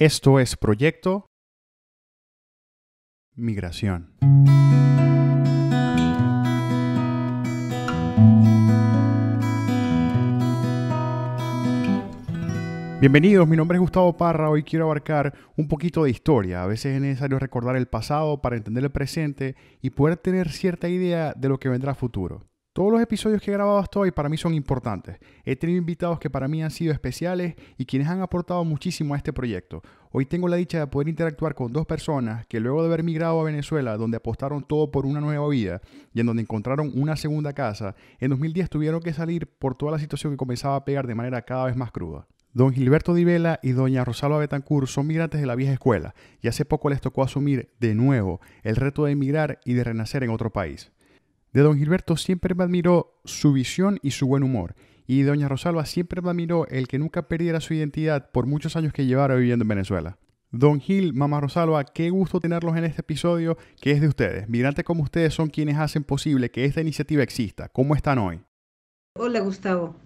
Esto es Proyecto Migración. Bienvenidos, mi nombre es Gustavo Parra. Hoy quiero abarcar un poquito de historia. A veces es necesario recordar el pasado para entender el presente y poder tener cierta idea de lo que vendrá a futuro. Todos los episodios que he grabado hasta hoy para mí son importantes. He tenido invitados que para mí han sido especiales y quienes han aportado muchísimo a este proyecto. Hoy tengo la dicha de poder interactuar con dos personas que luego de haber migrado a Venezuela, donde apostaron todo por una nueva vida y en donde encontraron una segunda casa, en 2010 tuvieron que salir por toda la situación que comenzaba a pegar de manera cada vez más cruda. Don Gilberto Divela y doña Rosalba Betancourt son migrantes de la vieja escuela y hace poco les tocó asumir de nuevo el reto de emigrar y de renacer en otro país. De don Gilberto siempre me admiró su visión y su buen humor, y de doña Rosalba siempre me admiró el que nunca perdiera su identidad por muchos años que llevara viviendo en Venezuela. Don Gil, mamá Rosalba, qué gusto tenerlos en este episodio que es de ustedes. Migrantes como ustedes son quienes hacen posible que esta iniciativa exista. ¿Cómo están hoy? Hola Gustavo,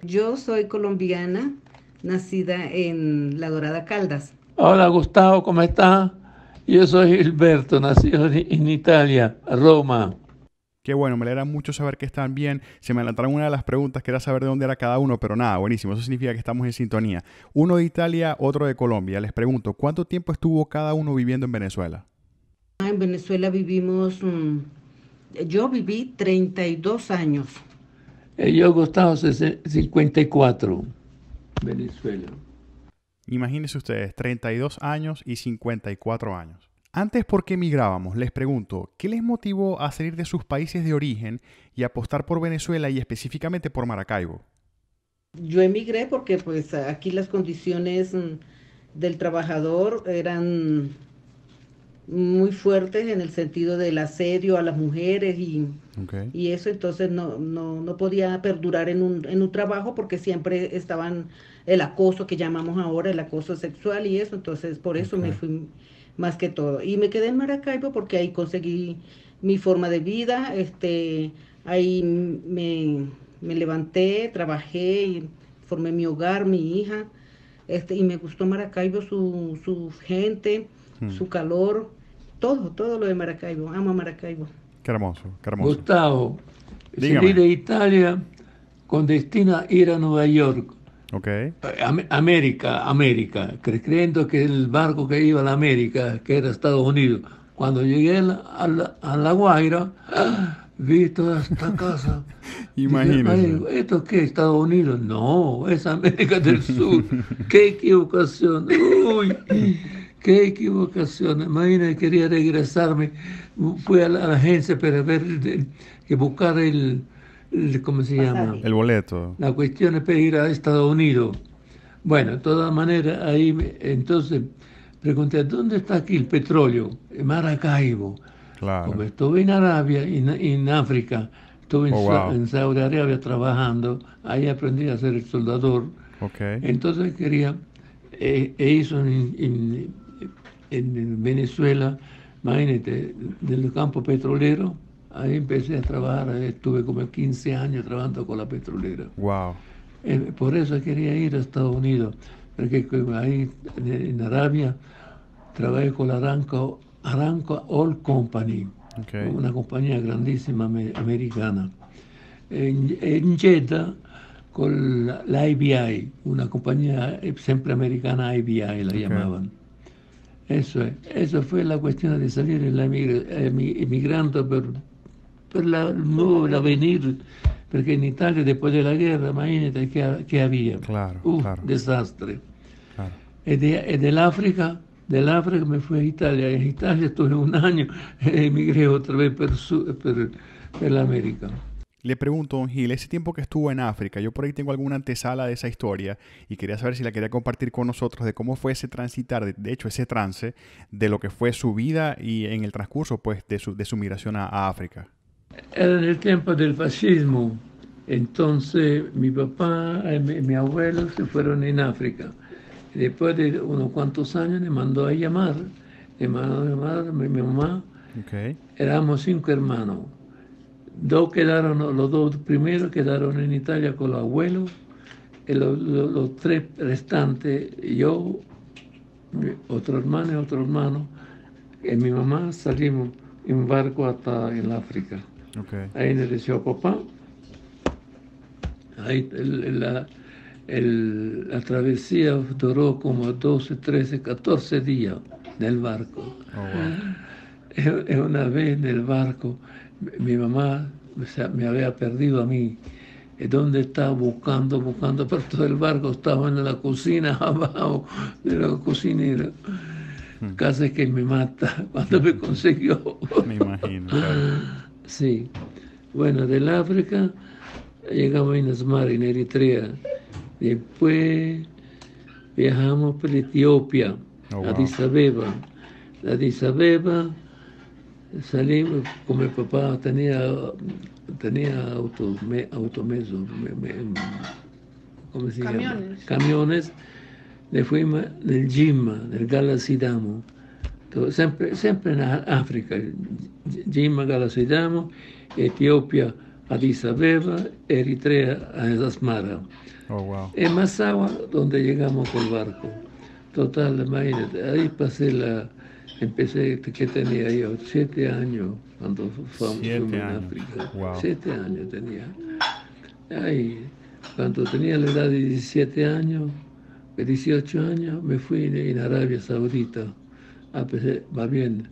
yo soy colombiana, nacida en La Dorada, Caldas. Hola Gustavo, ¿cómo estás? Yo soy Gilberto, nacido en Italia, Roma. Qué bueno, me alegra mucho saber que están bien. Se me adelantaron una de las preguntas que era saber de dónde era cada uno, pero nada, buenísimo. Eso significa que estamos en sintonía. Uno de Italia, otro de Colombia. Les pregunto, ¿cuánto tiempo estuvo cada uno viviendo en Venezuela? En Venezuela vivimos, yo viví 32 años. Yo, Gustavo, 54, Venezuela. Imagínense ustedes, 32 años y 54 años. Antes, ¿por qué emigrábamos? Les pregunto, ¿qué les motivó a salir de sus países de origen y apostar por Venezuela y específicamente por Maracaibo? Yo emigré porque pues aquí las condiciones del trabajador eran muy fuertes en el sentido del asedio a las mujeres Okay. y eso entonces no podía perdurar en un trabajo porque siempre estaban el acoso que llamamos ahora, el acoso sexual y eso, entonces por eso me Okay. fui más que todo. Y me quedé en Maracaibo porque ahí conseguí mi forma de vida, ahí me levanté, trabajé y formé mi hogar, mi hija, y me gustó Maracaibo, su gente, Hmm. su calor, todo lo de Maracaibo, amo Maracaibo. Qué hermoso, qué hermoso. Gustavo, salí Dígame. de Italia con destino a ir a Nueva York, Ok. América, creyendo que el barco que iba a la América, que era Estados Unidos. Cuando llegué a la Guaira, vi toda esta casa. Dije, ay, Imagínese. ¿esto qué? ¿Estados Unidos? No, es América del Sur. ¡Qué equivocación! ¡Uy! ¡Qué equivocación! Imagínate, quería regresarme. Fui a la agencia para ver, que buscar ¿cómo se llama? Pasaje. El boleto. La cuestión es para ir a Estados Unidos. Bueno, de todas maneras, ahí entonces pregunté, ¿dónde está aquí el petróleo? En Maracaibo. Como Claro. estuve en Arabia y en África, estuve Oh, wow. en Saudi Arabia trabajando, ahí aprendí a ser el soldador. Ok. Entonces quería, hizo en Venezuela, imagínate, del campo petrolero, ahí empecé a trabajar, estuve como 15 años trabajando con la petrolera. Wow. Por eso quería ir a Estados Unidos, porque ahí en Arabia trabajé con la Aramco Oil Company, Ok. una compañía grandísima americana. En Jeddah con la IBI, una compañía siempre americana, IBI la Ok. llamaban. Eso fue la cuestión de salir en la emigrando per el nuevo avenir, porque en Italia después de la guerra, imagínate que había. Claro, claro, Desastre. claro. Del África me fui a Italia. En Italia estuve un año, emigré otra vez per la América. Le pregunto, don Gil, ese tiempo que estuvo en África, yo por ahí tengo alguna antesala de esa historia y quería saber si la quería compartir con nosotros de cómo fue ese transitar, de hecho ese trance, de lo que fue su vida y en el transcurso pues de su migración a África. Era en el tiempo del fascismo. Entonces mi papá y mi abuelo se fueron en África. Y después de unos cuantos años me mandó a llamar. Me mandó a llamar mi mamá. Ok, Éramos 5 hermanos. Los dos primeros quedaron en Italia con los abuelos. Y los 3 restantes, yo, otro hermano y otro hermano. Y mi mamá salimos en un barco hasta el África. Okay. Ahí le decía a papá, ahí la travesía duró como 12, 13, 14 días en el barco. Oh, wow. Una vez en el barco, mi mamá me había perdido a mí. ¿Dónde estaba buscando por todo el barco? Estaba en la cocina, abajo de la cocinera. Casi que me mata cuando me consiguió. Me imagino, claro. Sí. Bueno, del África llegamos a Inasmar, en Eritrea. Después viajamos por Etiopía, Oh, wow. Addis Abeba. De Addis Abeba salimos, como mi papá tenía automesos, ¿cómo se llama? Camiones. Le fuimos del Jimma, del Galacidamo. Siempre en África. Jimma, Galacidamo, Etiopía, Addis Abeba, Eritrea, Asmara. Oh, wow. En Massawa, donde llegamos con el barco. Total, imagínate, ahí empecé, que tenía yo 7 años cuando fuimos en África. Wow. 7 años tenía. Ahí, cuando tenía la edad de 17 años, 18 años, me fui en Arabia Saudita. Va bien,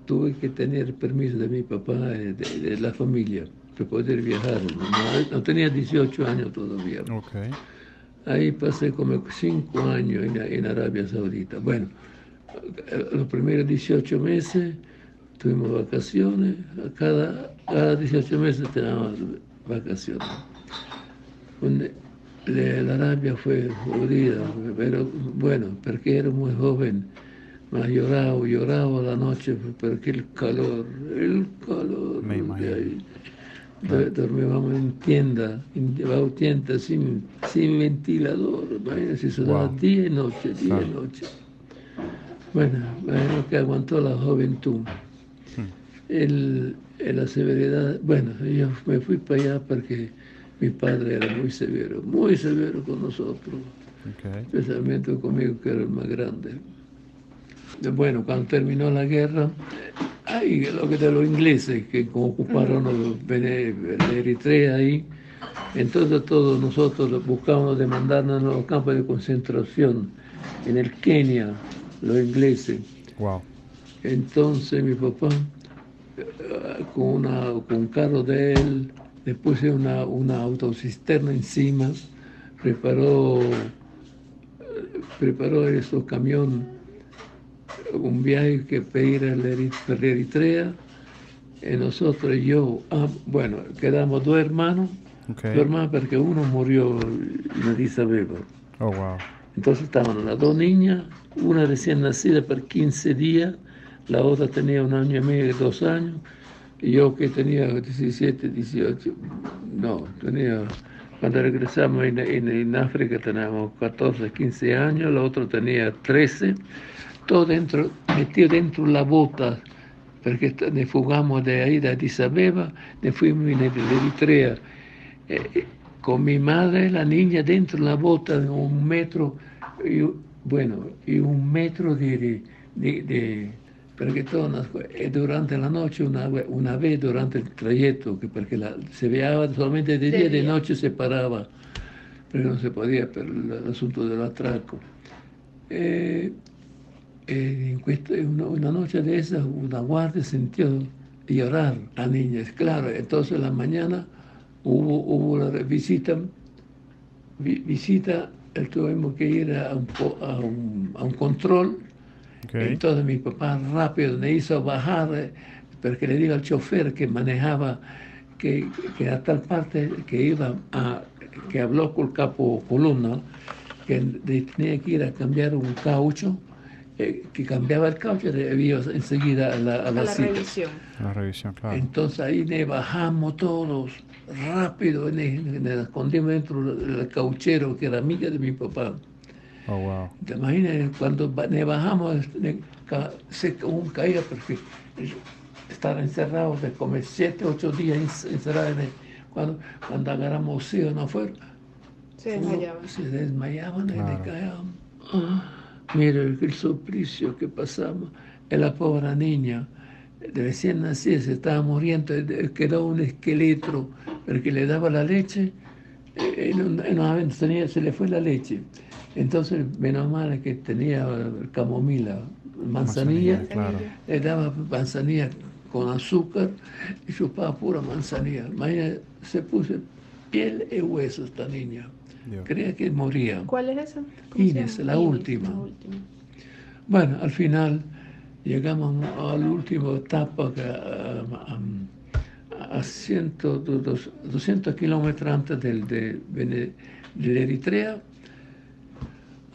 tuve que tener permiso de mi papá, de la familia, para poder viajar. No tenía 18 años todavía. Okay. Ahí pasé como 5 años en Arabia Saudita. Bueno, los primeros 18 meses tuvimos vacaciones. Cada 18 meses teníamos vacaciones. La Arabia fue jodida, pero bueno, porque era muy joven. Más lloraba la noche, porque el calor. Me imagino. De ahí. Dormíamos en tienda sin ventilador. Imagínense, eso daba día y noche. Bueno, lo que aguantó la juventud. La severidad, bueno, yo me fui para allá porque mi padre era muy severo con nosotros, Okay. especialmente conmigo, que era el más grande. Bueno, cuando terminó la guerra, ahí lo que de los ingleses que ocuparon Eritrea ahí, entonces todos nosotros buscábamos de mandarnos a los campos de concentración en el Kenia, los ingleses. Wow. Entonces mi papá, con un carro de él, le puse una autocisterna encima, preparó esos camiones, un viaje que pedir a Eritrea, y nosotros y yo, bueno, quedamos 2 hermanos, Okay. 2 hermanos porque uno murió en Addis Abeba. Oh, wow. Entonces estaban las 2 niñas, una recién nacida por 15 días, la otra tenía 1 año y medio, 2 años, y yo que tenía 17, 18, no, cuando regresamos en África teníamos 14, 15 años, la otra tenía 13, todo metido dentro de la bota, porque nos fugamos de ahí, de Addis Abeba, nos fuimos en Eritrea, con mi madre, la niña dentro de la bota, de 1 metro, y 1 metro porque durante la noche, una vez durante el trayecto, porque se veía solamente de día, de noche se paraba, pero no se podía, pero el asunto del atraco. Una noche de esas, una guardia sintió llorar a la niña. Claro, entonces en la mañana hubo la visita, tuvimos que ir a un control. Okay. Entonces mi papá rápido me hizo bajar, porque le digo al chofer que manejaba, que a tal parte que que habló con el capo columna, que tenía que ir a cambiar un caucho, que cambiaba el caucho, debía enseguida a la cita. Revisión. La revisión, claro. Entonces ahí nos bajamos todos rápido, nos escondimos dentro del cauchero, que era amiga de mi papá. Oh, wow. ¿Te imaginas? Cuando nos bajamos, uno caía porque estaban encerrados, de comer 7, 8 días encerrados. Cuando agarramos oxígeno afuera, Se desmayaban. Se desmayaban y Claro. le caían. Mira el suplicio que pasamos. La pobre niña, recién nacida, se estaba muriendo, quedó un esqueleto, porque le daba la leche, se le fue la leche. Entonces, menos mal que tenía camomila, manzanilla, claro. le daba manzanilla con azúcar y chupaba pura manzanilla. Mañana se puso piel y hueso esta niña. Dios. Creía que moría. ¿Cuál es esa? ¿Cómo se Inés, llama? la última. La última. Bueno, al final llegamos a la última etapa, a 200 kilómetros antes de Eritrea.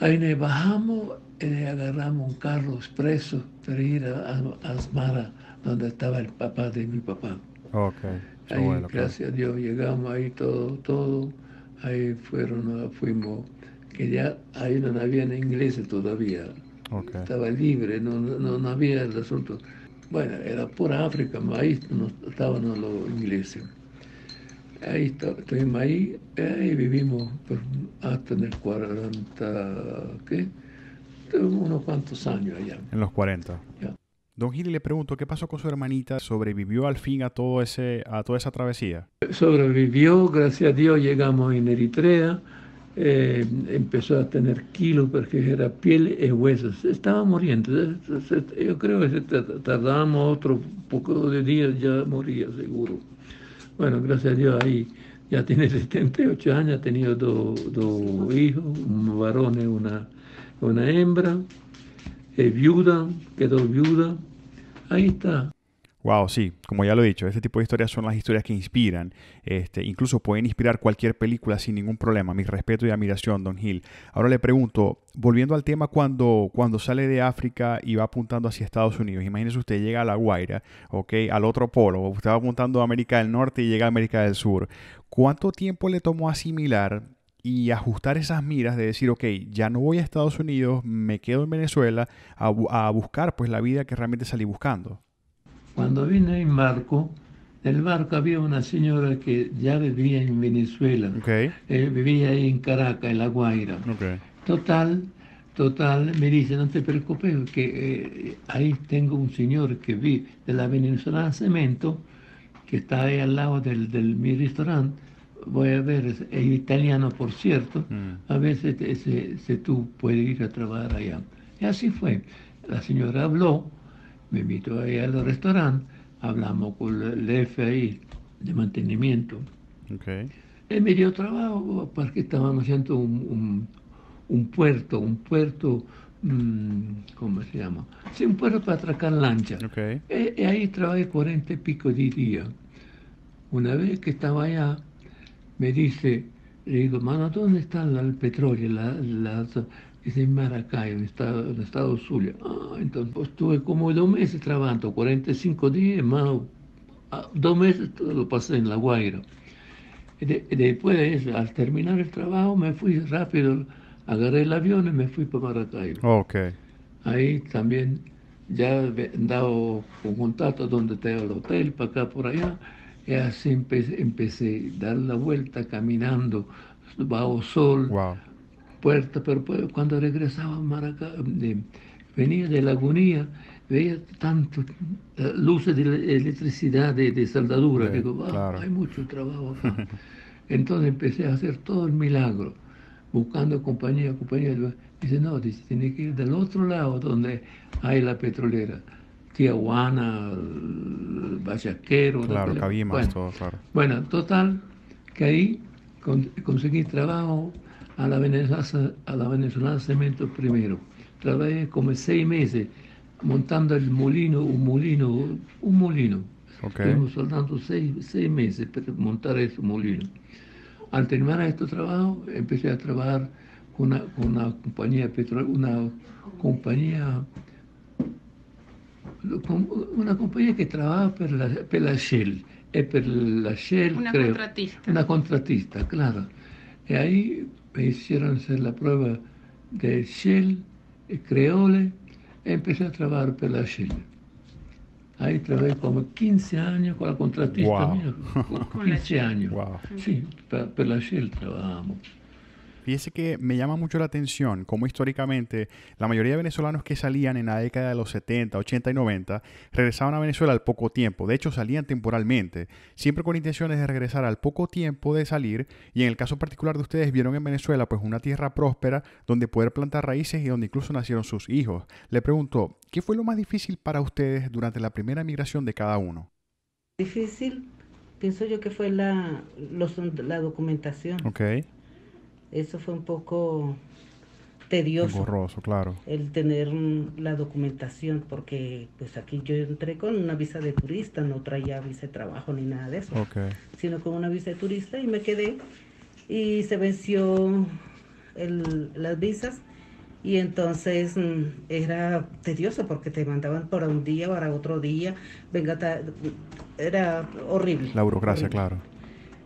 Ahí nos bajamos y agarramos un carro expreso para ir a Asmara, donde estaba el papá de mi papá. Ok. Ahí, Bueno, gracias a Dios, llegamos ahí todo. Ahí fuimos, que ya ahí no había ingleses todavía. Okay. Estaba libre, no había el asunto. Bueno, era pura África, ahí no estaban los ingleses. Ahí estuvimos ahí vivimos hasta en el 40, ¿qué? Tuvimos unos cuantos años allá. En los 40. Ya. Don Gil, le pregunto, ¿qué pasó con su hermanita? ¿Sobrevivió al fin a toda esa travesía? Sobrevivió, gracias a Dios, llegamos en Eritrea. Empezó a tener kilos porque era piel y huesos. Estaba muriendo. Yo creo que tardábamos otro poco de días, ya moría seguro. Bueno, gracias a Dios ahí ya tiene 78 años, ha tenido dos hijos, un varón y una hembra. Viuda, quedó viuda. Ahí está. Wow, sí, como ya lo he dicho, este tipo de historias son las historias que inspiran. Incluso pueden inspirar cualquier película sin ningún problema. Mi respeto y admiración, Don Gil. Ahora le pregunto, volviendo al tema cuando sale de África y va apuntando hacia Estados Unidos. Imagínese usted llega a La Guaira, ¿okay? Al otro polo. Usted va apuntando a América del Norte y llega a América del Sur. ¿Cuánto tiempo le tomó asimilar y ajustar esas miras de decir, ok, ya no voy a Estados Unidos, me quedo en Venezuela a buscar pues la vida que realmente salí buscando? Cuando vine en el barco había una señora que ya vivía en Venezuela. Okay. Vivía ahí en Caracas, en La Guaira. Okay. Total, me dice, no te preocupes, que ahí tengo un señor que vive de la Venezolana Cemento, que está ahí al lado mi restaurante. Voy a ver, es italiano, por cierto, a ver si tú puedes ir a trabajar allá. Y así fue. La señora habló, me invitó ahí al restaurante, hablamos con el jefe ahí de mantenimiento. Okay. Él me dio trabajo porque estaban haciendo un puerto, ¿cómo se llama? Sí, un puerto para atracar lanchas. Okay. Y ahí trabajé 40 y pico de días. Una vez que estaba allá, me dice, le digo, mano, ¿dónde está el petróleo? Dice, en Maracay, en el estado Zulia. Entonces, pues, estuve como 2 meses trabajando, 45 días, más 2 meses lo pasé en La Guaira. Después de eso, al terminar el trabajo, me fui rápido, agarré el avión y me fui para Maracaibo. Okay. Ahí también ya he dado con contacto donde tengo el hotel, para acá, por allá. Y así empecé a dar la vuelta caminando bajo sol, Wow. puerta, pero cuando regresaba a Maracay, venía de Lagunía, veía tanto luces de electricidad, de soldadura, Sí, digo, claro. hay mucho trabajo acá. Entonces empecé a hacer todo el milagro, buscando compañía. Dice, no, dice, tiene que ir del otro lado donde hay la petrolera. Tijuana, Bachaquero. Claro, Cabimas, bueno, todo, claro. Bueno, total, que ahí conseguí trabajo a la Venezolana Cemento primero. Trabajé como 6 meses montando un molino. Okay. Estuvimos soldando 6 meses para montar ese molino. Al terminar este trabajo, empecé a trabajar con una compañía petrolera, una compañía que trabaja per la Shell. Per la Shell, Una creo. contratista. Una contratista, claro. Y ahí me hicieron hacer la prueba de Shell, Creole, y empecé a trabajar per la Shell. Ahí trabajé como 15 años con la contratista Wow. mía, 15 años. Wow. Sí, per la Shell trabajamos. Fíjese que me llama mucho la atención cómo históricamente la mayoría de venezolanos que salían en la década de los 70, 80 y 90 regresaban a Venezuela al poco tiempo. De hecho, salían temporalmente, siempre con intenciones de regresar al poco tiempo de salir. Y en el caso particular de ustedes, vieron en Venezuela pues una tierra próspera donde poder plantar raíces y donde incluso nacieron sus hijos. Le pregunto, ¿qué fue lo más difícil para ustedes durante la primera migración de cada uno? Difícil, pienso yo que fue la documentación. Ok, Eso fue un poco tedioso, engorroso, claro. el tener la documentación, porque pues aquí yo entré con una visa de turista, no traía visa de trabajo ni nada de eso, Ok, sino con una visa de turista y me quedé y se venció las visas y entonces era tedioso porque te mandaban para un día, para otro día, era horrible, la burocracia, horrible. claro.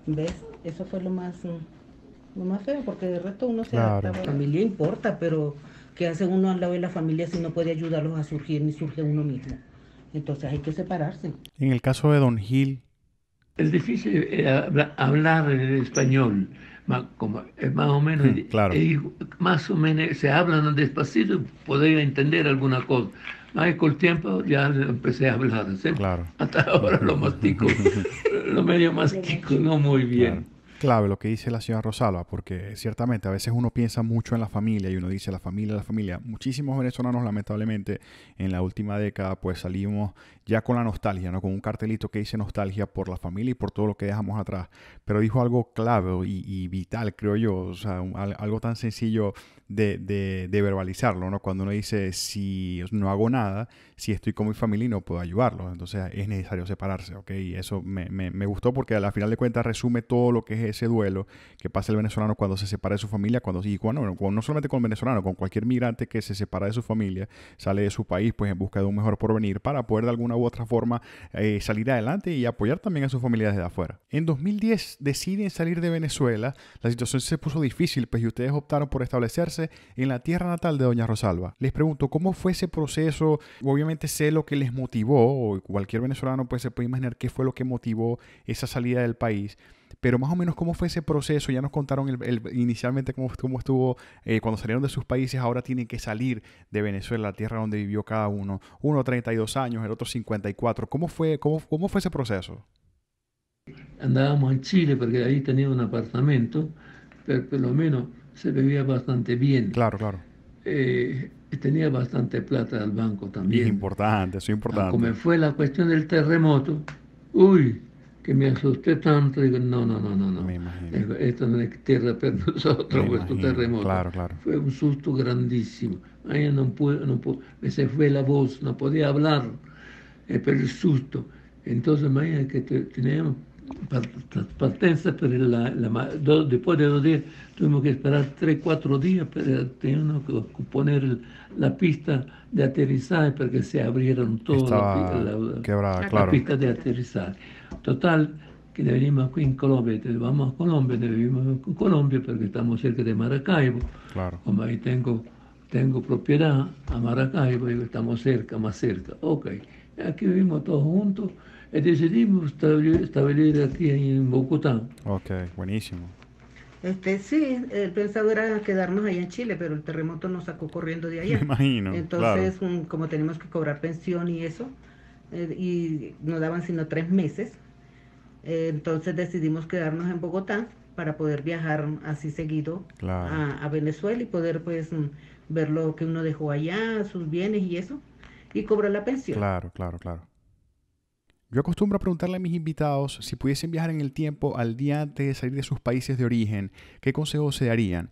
¿Ves? Eso fue lo más feo, porque de resto uno se Claro. adaptaba. La familia importa, pero ¿qué hace uno al lado de la familia si no puede ayudarlos a surgir ni surge uno mismo? Entonces hay que separarse. En el caso de Don Gil, Es difícil hablar el español, más o menos, claro, más o menos se hablan despacito, podría entender alguna cosa. Más con el tiempo ya empecé a hablar, ¿sí? claro. Hasta ahora lo mastico, lo medio mastico, no muy bien. Claro. Clave lo que dice la señora Rosalba, porque ciertamente a veces uno piensa mucho en la familia y uno dice la familia, la familia. Muchísimos venezolanos, lamentablemente, en la última década, pues salimos ya con la nostalgia, ¿no? Con un cartelito que dice nostalgia por la familia y por todo lo que dejamos atrás. Pero dijo algo clave y vital, creo yo, o sea, algo tan sencillo de verbalizarlo, ¿no? Cuando uno dice, si no hago nada, si estoy con mi familia y no puedo ayudarlos, entonces es necesario separarse, ¿ok? Y eso me gustó porque al final de cuentas resume todo lo que es ese duelo que pasa el venezolano cuando se separa de su familia, no solamente con el venezolano, con cualquier migrante que se separa de su familia, sale de su país pues en busca de un mejor porvenir para poder de alguna u otra forma salir adelante y apoyar también a su familia desde afuera. En 2010 deciden salir de Venezuela, la situación se puso difícil pues y ustedes optaron por establecerse en la tierra natal de doña Rosalba. Les pregunto, ¿cómo fue ese proceso? Obviamente sé lo que les motivó, o cualquier venezolano pues se puede imaginar qué fue lo que motivó esa salida del país. Pero más o menos cómo fue ese proceso, ya nos contaron inicialmente cómo estuvo cuando salieron de sus países, ahora tienen que salir de Venezuela, la tierra donde vivió cada uno. Uno 32 años, el otro 54. ¿Cómo fue ese proceso? Andábamos en Chile porque ahí tenía un apartamento, pero por lo menos se vivía bastante bien. Claro, claro. Tenía bastante plata al banco Y es también. importante, eso es importante. Como fue la cuestión del terremoto, uy, que me asusté tanto, digo, no. Me imagino. Digo, esto no es tierra para nosotros, Me vuestro imagino. terremoto. Claro. Fue un susto grandísimo. Ahí no pude, se fue la voz, no podía hablar, pero el susto. Entonces, imagínate que teníamos partenza, pero después de 2 días tuvimos que esperar 3-4 días, pero teníamos que poner la pista de aterrizaje para que se abrieran todas quebrada, las claro. pistas de aterrizaje. Total, que venimos aquí en Colombia, vamos a Colombia, vivimos en Colombia porque estamos cerca de Maracaibo. Claro. Como ahí tengo propiedad a Maracaibo, estamos más cerca. Ok, aquí vivimos todos juntos. Decidimos establecer aquí en Bogotá. Ok, buenísimo. Sí, el pensado era quedarnos allá en Chile, pero el terremoto nos sacó corriendo de allá. Me imagino. Entonces, claro. como tenemos que cobrar pensión y eso, y no daban sino 3 meses, entonces decidimos quedarnos en Bogotá para poder viajar así seguido Claro. a Venezuela y poder pues ver lo que uno dejó allá, sus bienes y eso, y cobrar la pensión. Claro. Yo acostumbro a preguntarle a mis invitados si pudiesen viajar en el tiempo al día antes de salir de sus países de origen, ¿qué consejos se darían?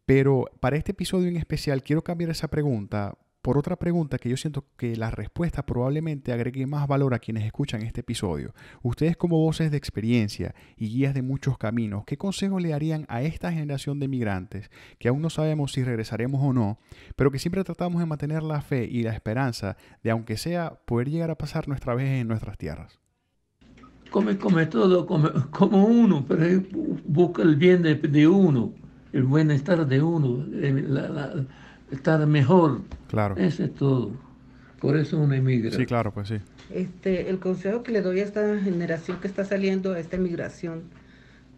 Pero para este episodio en especial quiero cambiar esa pregunta por otra pregunta que yo siento que la respuesta probablemente agregue más valor a quienes escuchan este episodio. Ustedes como voces de experiencia y guías de muchos caminos, ¿qué consejos le darían a esta generación de migrantes que aún no sabemos si regresaremos o no, pero que siempre tratamos de mantener la fe y la esperanza de, aunque sea, poder llegar a pasar nuestra vejez en nuestras tierras? Come todo como uno, pero busca el bien de uno, el bienestar de uno, estar mejor. Claro. Eso es todo. Por eso uno emigra. Sí, claro, pues sí. El consejo que le doy a esta generación que está saliendo a esta migración,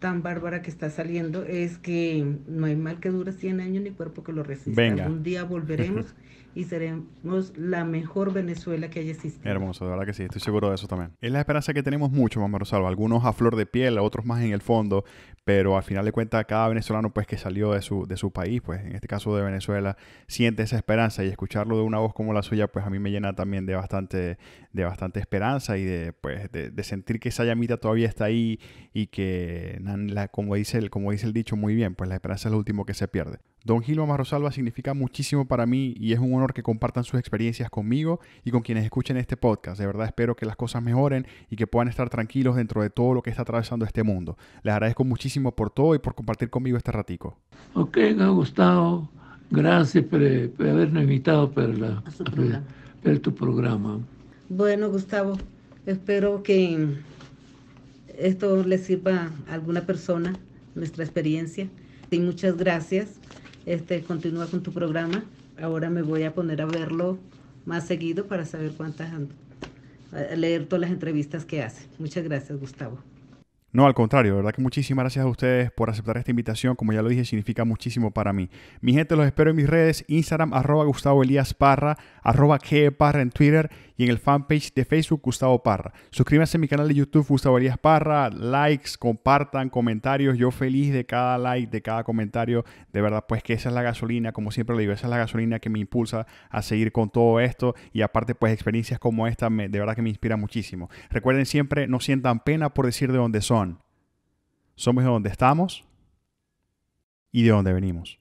tan bárbara que está saliendo es que no hay mal que dure 100 años ni cuerpo que lo resista. Venga. Algún día volveremos y seremos la mejor Venezuela que haya existido. Hermoso, de verdad que sí, estoy seguro de eso también. Es la esperanza que tenemos mucho, mamá Rosalba. Algunos a flor de piel, otros más en el fondo, pero al final de cuentas cada venezolano pues que salió de su país, pues en este caso de Venezuela, siente esa esperanza y escucharlo de una voz como la suya, pues a mí me llena también de bastante esperanza y de sentir que esa llamita todavía está ahí y que, como dice el dicho muy bien, pues la esperanza es lo último que se pierde. Don Gil, mamá Rosalba, significa muchísimo para mí y es un honor que compartan sus experiencias conmigo y con quienes escuchen este podcast. De verdad espero que las cosas mejoren y que puedan estar tranquilos dentro de todo lo que está atravesando este mundo. Les agradezco muchísimo por todo y por compartir conmigo este ratico. Ok, Gustavo, gracias por habernos invitado para tu programa. Bueno, Gustavo, espero que esto le sirva a alguna persona, nuestra experiencia. Y muchas gracias. Continúa con tu programa. Ahora me voy a poner a verlo más seguido para saber a leer todas las entrevistas que hace. Muchas gracias, Gustavo. No, al contrario, de verdad que muchísimas gracias a ustedes por aceptar esta invitación. Como ya lo dije, significa muchísimo para mí. Mi gente, los espero en mis redes, Instagram, @GustavoElíasParra, @GeParra en Twitter y en el fanpage de Facebook, Gustavo Parra. Suscríbanse a mi canal de YouTube, Gustavo Elías Parra, likes, compartan, comentarios. Yo feliz de cada like, de cada comentario. De verdad, pues que esa es la gasolina, como siempre le digo, esa es la gasolina que me impulsa a seguir con todo esto. Y aparte, pues experiencias como esta, de verdad que me inspira muchísimo. Recuerden siempre, no sientan pena por decir de dónde son. Somos de donde estamos y de donde venimos.